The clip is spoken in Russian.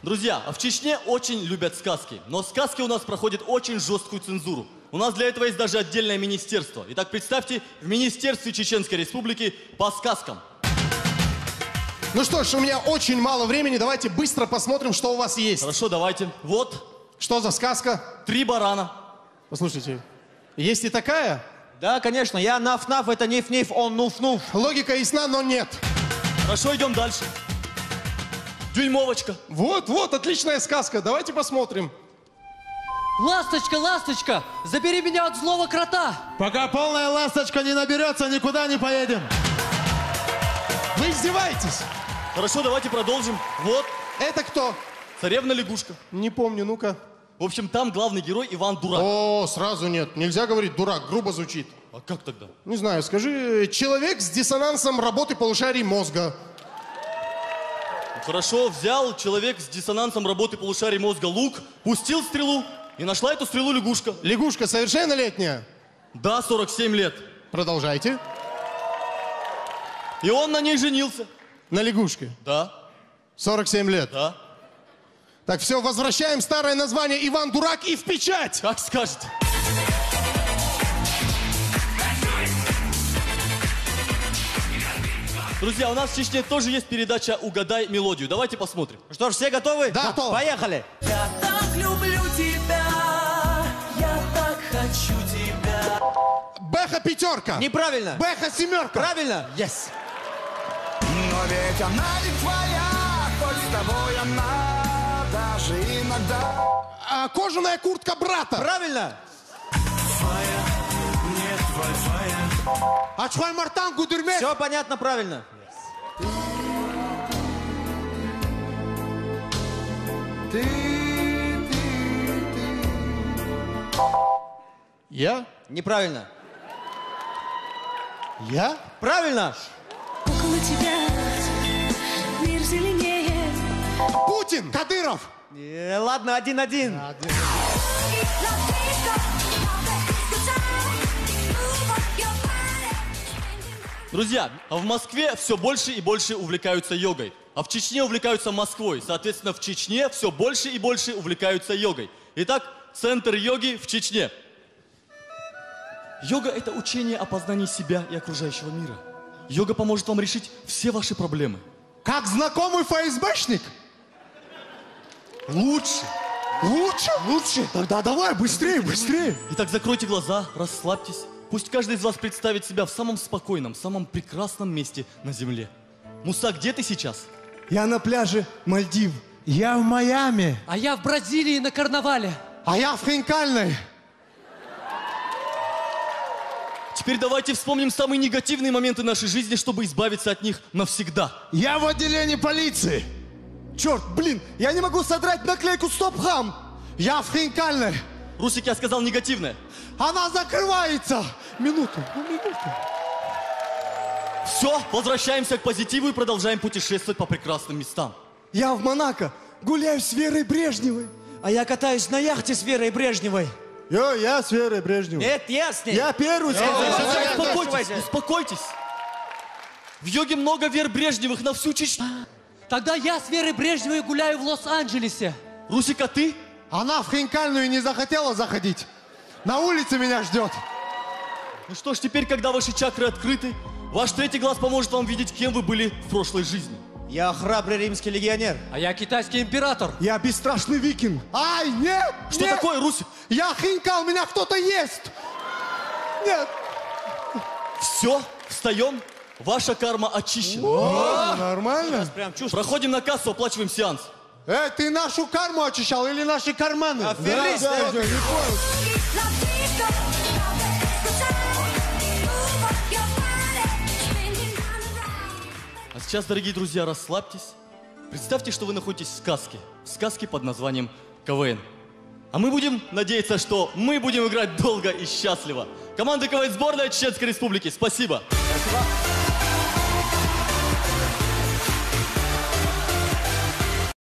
Друзья, а в Чечне очень любят сказки. Но сказки у нас проходят очень жесткую цензуру. У нас для этого есть даже отдельное министерство. Итак, представьте, в Министерстве Чеченской Республики по сказкам. Ну что ж, у меня очень мало времени. Давайте быстро посмотрим, что у вас есть. Хорошо, давайте. Вот. Что за сказка? 3 барана. Послушайте, есть и такая? Да, конечно, я наф-наф, это ниф-ниф, он нуф-нуф. Логика ясна, но нет. Хорошо, идем дальше. Дюймовочка. Вот, отличная сказка. Давайте посмотрим. Ласточка, ласточка, забери меня от злого крота. Пока полная ласточка не наберется, никуда не поедем. Вы издеваетесь? Хорошо, давайте продолжим. Вот. Это кто? Царевна-лягушка. Не помню, ну-ка. В общем, там главный герой Иван Дурак. О, сразу нет. Нельзя говорить дурак, грубо звучит. А как тогда? Не знаю, скажи, человек с диссонансом работы полушарий мозга. Хорошо, взял человек с диссонансом работы полушарий мозга лук, пустил стрелу, и нашла эту стрелу лягушка. Лягушка совершеннолетняя? Да, 47 лет. Продолжайте. И он на ней женился. На лягушке? Да. 47 лет? Да. Так, все, возвращаем старое название Иван Дурак и в печать. Как скажете. Друзья, у нас в Чечне тоже есть передача «Угадай мелодию». Давайте посмотрим. Что ж, все готовы? Да. Готовы. Поехали. Я так люблю тебя, я так хочу тебя. Бэха пятерка. Неправильно. Бэха семерка. Правильно? Yes. Но ведь она не твоя, хоть с тобой она даже иногда. Кожаная куртка брата. Правильно. Твоя, нет, твоя. Ачхай Мартан Гудермеш. Все понятно, правильно. Ты. Я? Неправильно. Я? Правильно. Около тебя мир зеленее. Путин. Кадыров. Ладно, 1-1. Друзья, а в Москве все больше и больше увлекаются йогой. А в Чечне увлекаются Москвой. Соответственно, в Чечне все больше и больше увлекаются йогой. Итак, центр йоги в Чечне. Йога – это учение о познании себя и окружающего мира. Йога поможет вам решить все ваши проблемы. Как знакомый ФСБшник? Лучше. Лучше? Лучше. Тогда давай, быстрее, быстрее. Итак, закройте глаза, расслабьтесь. Пусть каждый из вас представит себя в самом спокойном, самом прекрасном месте на земле. Муса, где ты сейчас? Я на пляже Мальдив. Я в Майами. А я в Бразилии на карнавале. А я в Хинкальной. Теперь давайте вспомним самые негативные моменты нашей жизни, чтобы избавиться от них навсегда. Я в отделении полиции. Черт, блин, я не могу содрать наклейку «Стоп-хам». Я в Хинкальной. Русик, я сказал негативное. Она закрывается. Минуту. Все, возвращаемся к позитиву и продолжаем путешествовать по прекрасным местам. Я в Монако. Гуляю с Верой Брежневой. А я катаюсь на яхте с Верой Брежневой. Я с Верой Брежневой. Нет, я с ней. Я первый. Успокойтесь, успокойтесь. В йоге много Вер Брежневых на всю Чечню. Тогда я с Верой Брежневой гуляю в Лос-Анджелесе. Русик, а ты? Она в Хинкальную не захотела заходить. На улице меня ждет. Ну что ж, теперь, когда ваши чакры открыты, ваш третий глаз поможет вам видеть, кем вы были в прошлой жизни. Я храбрый римский легионер. А я китайский император. Я бесстрашный викинг. Ай, нет! Что нет. такое, Русик? Я Хинкал, меня кто-то ест. Нет. Все, встаем. Ваша карма очищена. О, нормально. Прям чувствую. Проходим на кассу, оплачиваем сеанс. Ты нашу карму очищал или наши карманы? Аферист, Да, ты. не понял. А сейчас, дорогие друзья, расслабьтесь. Представьте, что вы находитесь в сказке под названием КВН. А мы будем надеяться, что мы будем играть долго и счастливо. Команда КВН сборная Чеченской Республики, спасибо. Спасибо.